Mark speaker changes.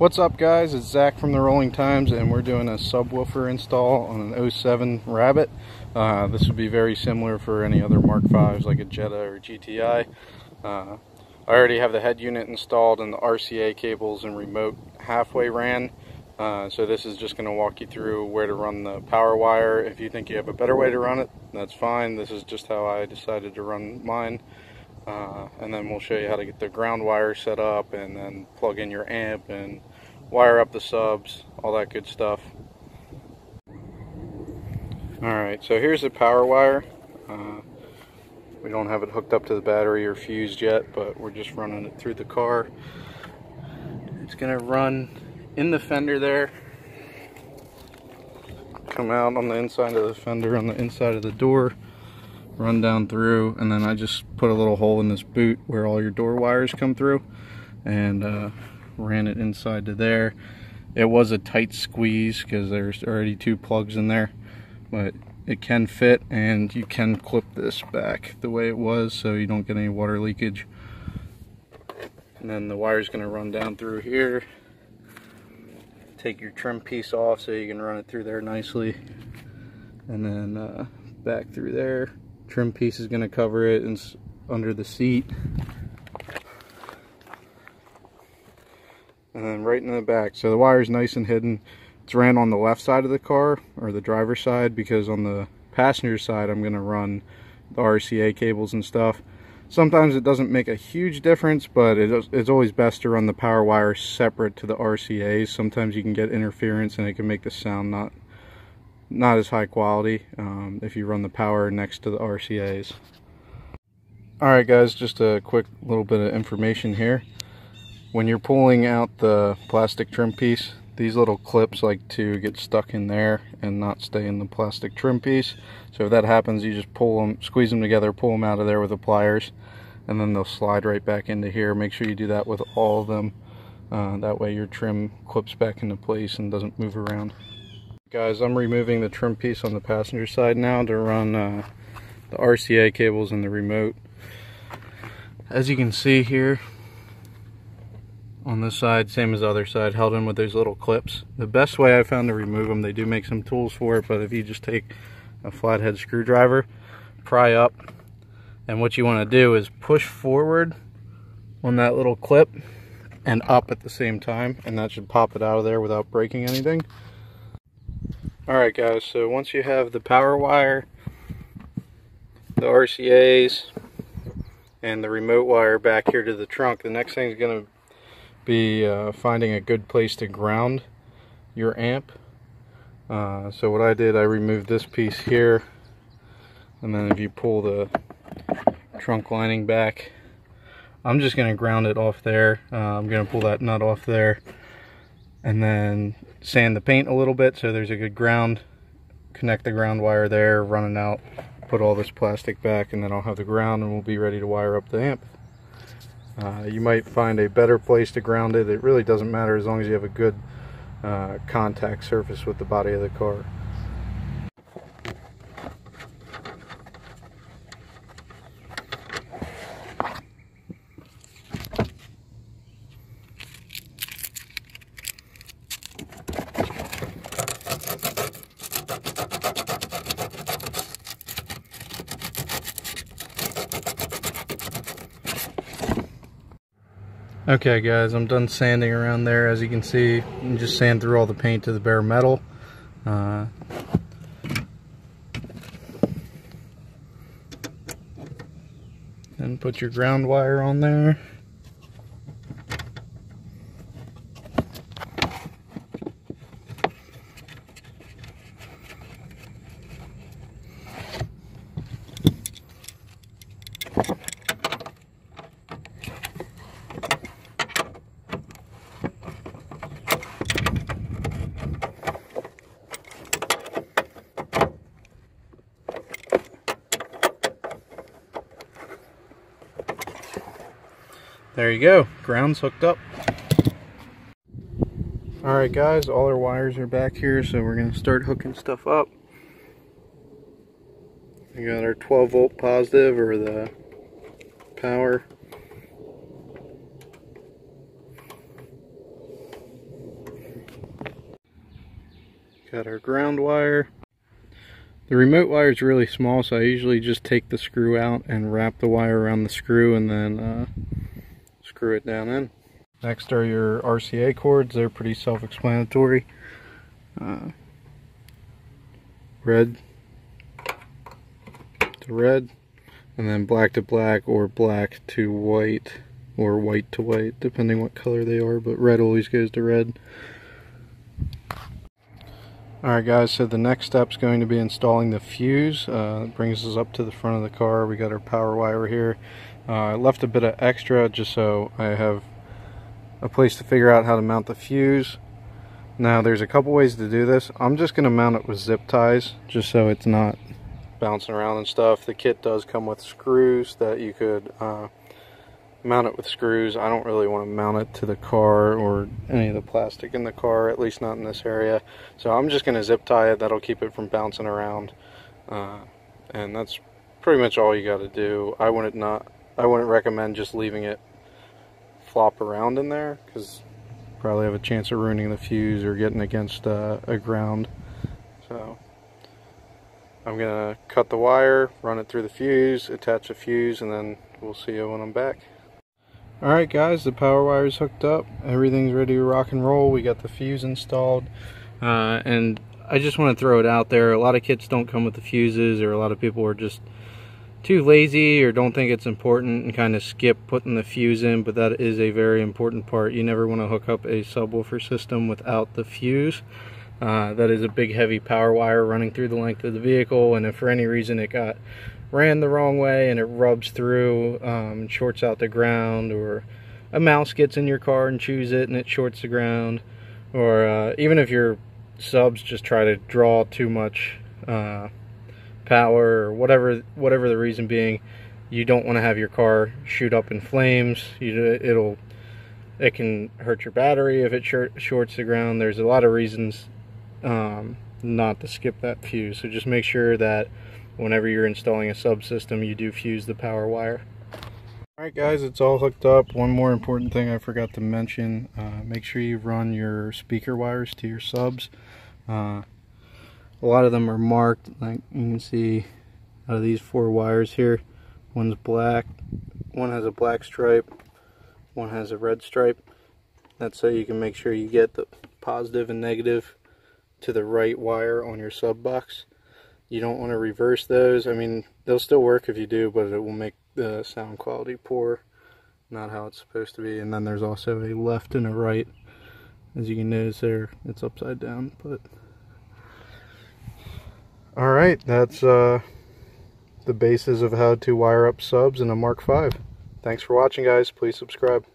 Speaker 1: What's up guys, it's Zach from the Rolling Times, and we're doing a subwoofer install on an 07 Rabbit. This would be very similar for any other Mark 5s like a Jetta or GTI. I already have the head unit installed and the RCA cables and remote halfway ran. So this is just going to walk you through where to run the power wire. If you think you have a better way to run it, that's fine. This is just how I decided to run mine. And then we'll show you how to get the ground wire set up and then plug in your amp and wire up the subs, all that good stuff. Alright, so here's the power wire. We don't have it hooked up to the battery or fused yet, but we're just running it through the car. It's going to run in the fender there, come out on the inside of the fender on the inside of the door, run down through, and then I just put a little hole in this boot where all your door wires come through, and ran it inside to there. It was a tight squeeze because there's already two plugs in there, but it can fit, and you can clip this back the way it was so you don't get any water leakage. And then the wire's going to run down through here. Take your trim piece off so you can run it through there nicely, and then back through there. Trim piece is going to cover it and under the seat, and then right in the back. So the wire is nice and hidden. It's ran on the left side of the car, or the driver's side, because on the passenger side I'm going to run the RCA cables and stuff. Sometimes it doesn't make a huge difference, but it's always best to run the power wire separate to the RCAs. Sometimes you can get interference and it can make the sound not as high quality if you run the power next to the RCAs. Alright guys, just a quick little bit of information here. When you're pulling out the plastic trim piece, these little clips like to get stuck in there and not stay in the plastic trim piece. So if that happens, you just pull them, squeeze them together, pull them out of there with the pliers, and then they'll slide right back into here. Make sure you do that with all of them. That way your trim clips back into place and doesn't move around. Guys, I'm removing the trim piece on the passenger side now to run the RCA cables and the remote. As you can see here, on this side, same as the other side, held in with those little clips. The best way I found to remove them, they do make some tools for it, but if you just take a flathead screwdriver, pry up, and what you want to do is push forward on that little clip and up at the same time, and that should pop it out of there without breaking anything. Alright guys, so once you have the power wire, the RCAs, and the remote wire back here to the trunk, the next thing is going to be finding a good place to ground your amp. So what I did, I removed this piece here, and then if you pull the trunk lining back, I'm just going to ground it off there. I'm going to pull that nut off there and then sand the paint a little bit so there's a good ground, connect the ground wire there, run it out, put all this plastic back, and then I'll have the ground and we'll be ready to wire up the amp. You might find a better place to ground it. It really doesn't matter as long as you have a good contact surface with the body of the car. Okay guys, I'm done sanding around there. As you can see, you can just sand through all the paint to the bare metal. And put your ground wire on there. There you go, ground's hooked up. Alright guys, all our wires are back here, so we're going to start hooking stuff up. We got our 12 volt positive, or the power. Got our ground wire. The remote wire is really small, so I usually just take the screw out and wrap the wire around the screw and then screw it down in. Next are your RCA cords. They're pretty self-explanatory. Red to red, and then black to black, or black to white, or white to white, depending what color they are, but red always goes to red. Alright guys, so the next step is going to be installing the fuse. It brings us up to the front of the car. We got our power wire here. I left a bit of extra just so I have a place to figure out how to mount the fuse. Now there's a couple ways to do this. I'm just going to mount it with zip ties just so it's not bouncing around and stuff. The kit does come with screws that you could mount it with screws. I don't really want to mount it to the car or any of the plastic in the car, at least not in this area. So I'm just going to zip tie it. That'll keep it from bouncing around. And that's pretty much all you got to do. I wouldn't recommend just leaving it flop around in there, because probably have a chance of ruining the fuse or getting against a ground. So I'm gonna cut the wire, run it through the fuse, attach the fuse, and then we'll see you when I'm back. Alright guys, the power wire is hooked up, everything's ready to rock and roll. We got the fuse installed, and I just want to throw it out there. A lot of kits don't come with the fuses, or a lot of people are just too lazy or don't think it's important and kind of skip putting the fuse in, but that is a very important part. You never want to hook up a subwoofer system without the fuse. That is a big heavy power wire running through the length of the vehicle, and if for any reason it got ran the wrong way and it rubs through and shorts out the ground, or a mouse gets in your car and chews it and it shorts the ground, or even if your subs just try to draw too much power, or whatever the reason being, you don't want to have your car shoot up in flames. It can hurt your battery if it shorts the ground. There's a lot of reasons not to skip that fuse, so just make sure that whenever you're installing a subsystem you do fuse the power wire. Alright guys, it's all hooked up. One more important thing I forgot to mention, make sure you run your speaker wires to your subs. A lot of them are marked, like you can see out of these 4 wires here. One's black, one has a black stripe, one has a red stripe. That's so you can make sure you get the positive and negative to the right wire on your sub box. You don't want to reverse those. I mean, they'll still work if you do, but it will make the sound quality poor. Not how it's supposed to be. And then there's also a left and a right. As you can notice there, it's upside down, but alright, that's the basis of how to wire up subs in a Mark V. Thanks for watching guys, please subscribe.